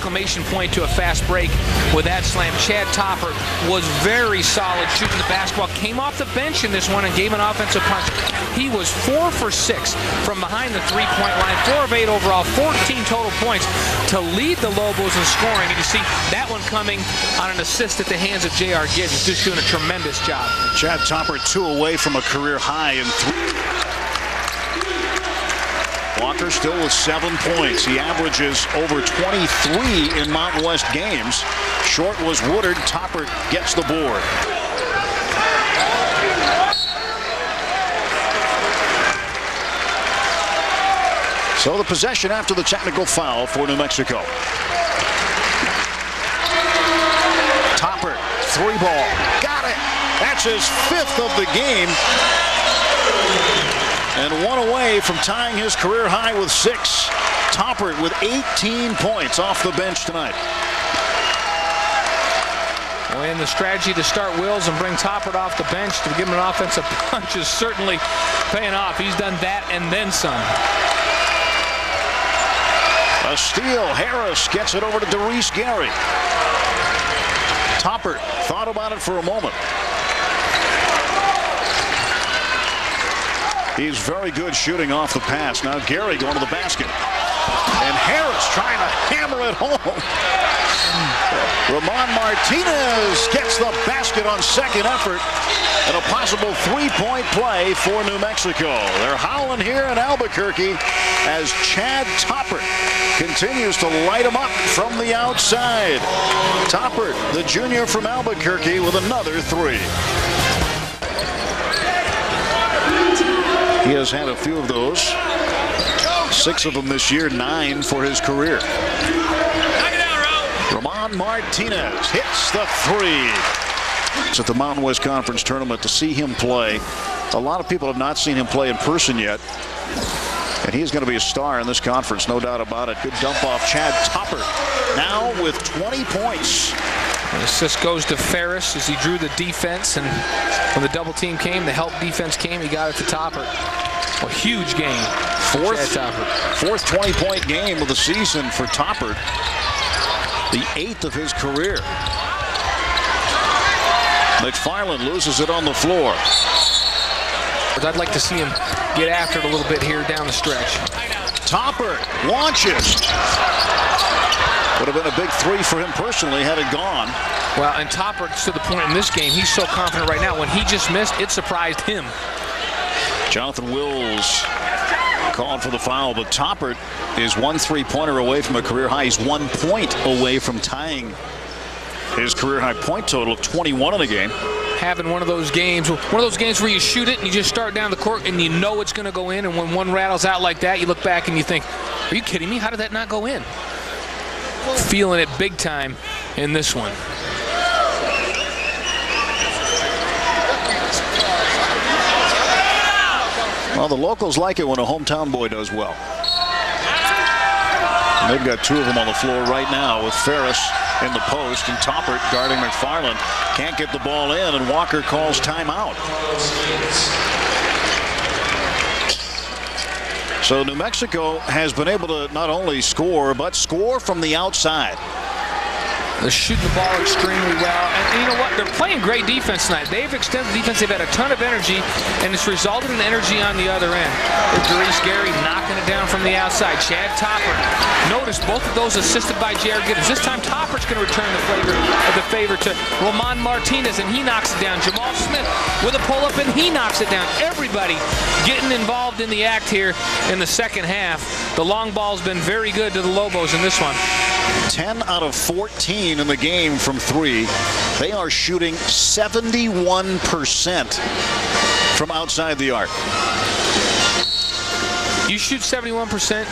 exclamation point to a fast break with that slam. Chad Toppert was very solid shooting the basketball. Came off the bench in this one and gave an offensive punch. He was 4 for 6 from behind the three-point line. 4 of 8 overall, 14 total points to lead the Lobos in scoring. And you see that one coming on an assist at the hands of J.R. Giddens, just doing a tremendous job. Chad Toppert 2 away from a career high in 3. Walker still with 7 points. He averages over 23 in Mountain West games. Short was Woodard. Toppert gets the board. So the possession after the technical foul for New Mexico. Toppert, 3-ball. Got it. That's his 5th of the game. And 1 away from tying his career high with 6. Toppert with 18 points off the bench tonight. Well, and the strategy to start Wills and bring Toppert off the bench to give him an offensive punch is certainly paying off. He's done that and then some. A steal. Harris gets it over to Darius Gary. Toppert thought about it for a moment. He's very good shooting off the pass. Now Gary going to the basket. And Harris trying to hammer it home. Ramon Martinez gets the basket on second effort. And a possible 3-point play for New Mexico. They're howling here in Albuquerque as Chad Toppert continues to light them up from the outside. Toppert, the junior from Albuquerque, with another 3. He has had a few of those. 6 of them this year, 9 for his career. Ramon Martinez hits the 3. It's at the Mountain West Conference Tournament to see him play. A lot of people have not seen him play in person yet. And he's going to be a star in this conference, no doubt about it. Good dump off Chad Toppert. Now with 20 points. The assist goes to Ferris as he drew the defense, and when the double team came, the help defense came, he got it to Toppert. A huge game. Fourth 20-point game of the season for Toppert. The 8th of his career. McFarland loses it on the floor. I'd like to see him get after it a little bit here down the stretch. Toppert launches. Would have been a big 3 for him personally had it gone. Well, and Toppert's to the point in this game, he's so confident right now. When he just missed, it surprised him. Jonathan Wills calling for the foul, but Toppert is 1 3-pointer away from a career high. He's 1 point away from tying his career high point total of 21 in a game. Having one of those games where you shoot it and you just start down the court and you know it's going to go in, and when one rattles out like that, you look back and you think, are you kidding me? How did that not go in? Feeling it big time in this one. Well, the locals like it when a hometown boy does well. And they've got 2 of them on the floor right now with Ferris in the post and Toppert guarding McFarland. Can't get the ball in, and Walker calls timeout. So New Mexico has been able to not only score, but score from the outside. They're shooting the ball extremely well. And you know what? They're playing great defense tonight. They've extended the defense. They've had a ton of energy, and it's resulted in energy on the other end. With Darius Gary knocking it down from the outside. Chad Toppert. Notice both of those assisted by J.R. Giddens. This time Toppert's going to return the favor to Ramon Martinez, and he knocks it down. Jamal Smith with a pull-up, and he knocks it down. Everybody getting involved in the act here in the second half. The long ball's been very good to the Lobos in this one. 10 out of 14 in the game from 3. They are shooting 71% from outside the arc. You shoot 71%,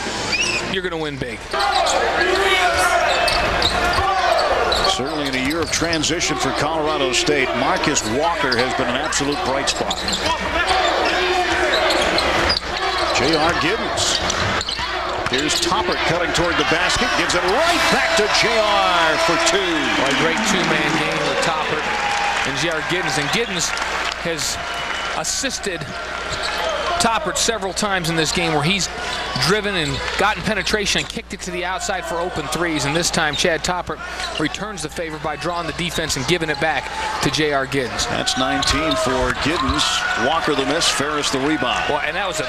you're going to win big. Certainly in a year of transition for Colorado State, Marcus Walker has been an absolute bright spot. J.R. Giddens. Here's Toppert cutting toward the basket. Gives it right back to J.R. for 2. Well, a great 2-man game with Toppert and J.R. Giddens. And Giddens has assisted Toppert several times in this game where he's driven and gotten penetration and kicked it to the outside for open threes, and this time Chad Toppert returns the favor by drawing the defense and giving it back to J.R. Giddens. That's 19 for Giddens. Walker the miss, Ferris the rebound. Well, and that was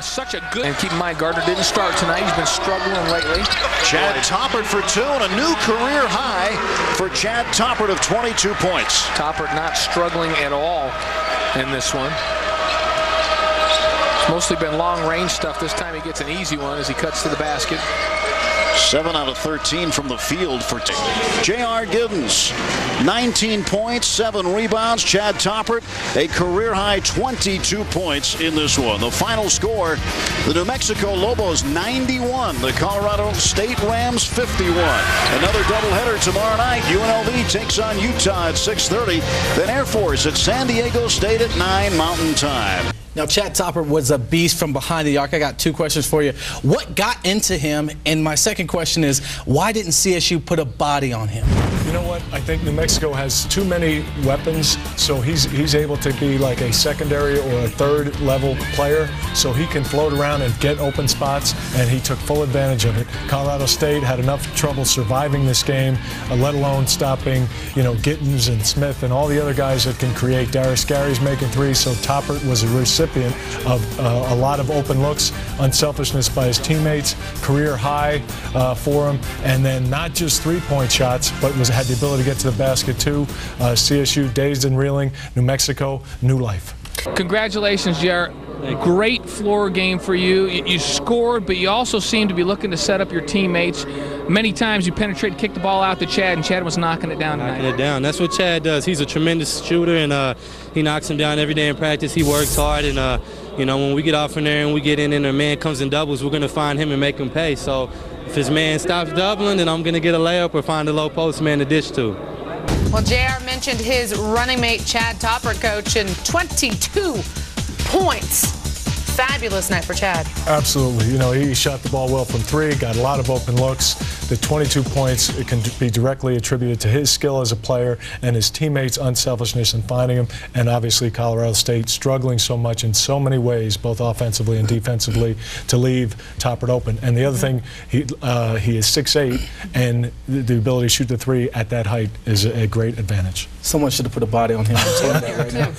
such a good, and keep in mind Gardner didn't start tonight. He's been struggling lately. Chad Toppert for 2 and a new career high for Chad Toppert of 22 points. Toppert not struggling at all in this one. It's mostly been long-range stuff. This time he gets an easy one as he cuts to the basket. 7 out of 13 from the field for J.R. Giddens. 19 points, 7 rebounds. Chad Toppert, a career-high 22 points in this one. The final score, the New Mexico Lobos 91, the Colorado State Rams 51. Another doubleheader tomorrow night. UNLV takes on Utah at 6:30. Then Air Force at San Diego State at 9 Mountain Time. Now, Chad Toppert was a beast from behind the arc. I got 2 questions for you. What got into him? And my second question is, why didn't CSU put a body on him? You know what? I think New Mexico has too many weapons, so he's able to be like a secondary or a third level player, so he can float around and get open spots, and he took full advantage of it. Colorado State had enough trouble surviving this game, let alone stopping, Giddens and Smith and all the other guys that can create. Darius Gary's making threes, so Toppert was a recipient of a lot of open looks, unselfishness by his teammates, career high for him, and then not just three-point shots, but had the ability to get to the basket too. CSU dazed and reeling. New Mexico, new life. Congratulations, J.R. Great floor game for you. You scored, but you also seem to be looking to set up your teammates. Many times you penetrated, kicked the ball out to Chad, and Chad was knocking it down tonight. Knocking it down. That's what Chad does. He's a tremendous shooter, and he knocks him down every day in practice. He works hard, and when we get off from there and we get in and a man comes in doubles, we're going to find him and make him pay. So if his man stops doubling, then I'm going to get a layup or find a low post man to dish to. Well, JR mentioned his running mate, Chad Toppert, coach, and 22 points. Fabulous night for Chad. Absolutely. He shot the ball well from 3, got a lot of open looks. The 22 points, it can be directly attributed to his skill as a player and his teammates' unselfishness in finding him, and obviously Colorado State struggling so much in so many ways, both offensively and defensively, to leave Toppert open. And the other thing, he is 6'8", and the ability to shoot the 3 at that height is a great advantage. Someone should have put a body on him. I'm telling you that right now.